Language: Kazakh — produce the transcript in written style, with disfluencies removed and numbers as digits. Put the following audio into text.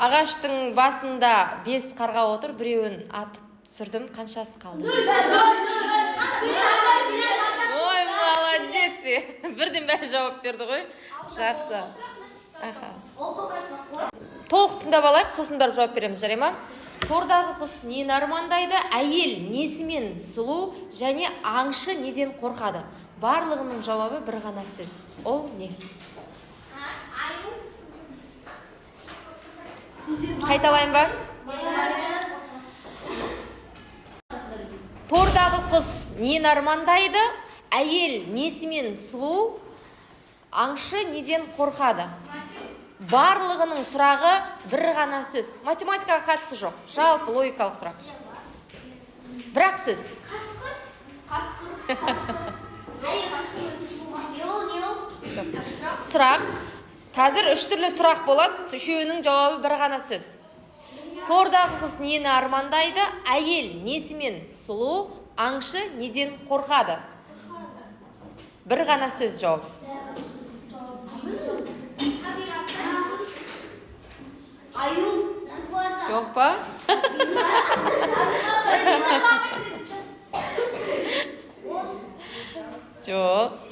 Ағаштың басында 5 қарға отыр, біреуін атып түсірдім, қаншасы қалды? Ой, молодец! Бірден бәрі жауап берді ғой. Жақсы. Толық тыңдап алайық, сосын барып жауап береміз, жарай ма? Тордағы құс нені армандайды? Әйел несімен сұлу және аңшы неден қорқады? Барлығының жауабы бір ғана сөз. Ол не? Қайталайын ба? Тордағы құс нені армандайды? Әйел несімен сұлу, аңшы неден қорқады? Барлығының сұрағы бір ғана сөз. Математикаға қатысы жоқ. Жалпы логикалық сұрақ. Бірақ сөз. Сұрақ. Қазір 3 түрлі сұрақ болады. Үшеуінің жауабы бір ғана сөз. Тордағы құс нені армандайды? Әйел несімен сұлу, аңшы неден қорқады? Бір ғана сөз жауап. Жоқ па? Жоқ.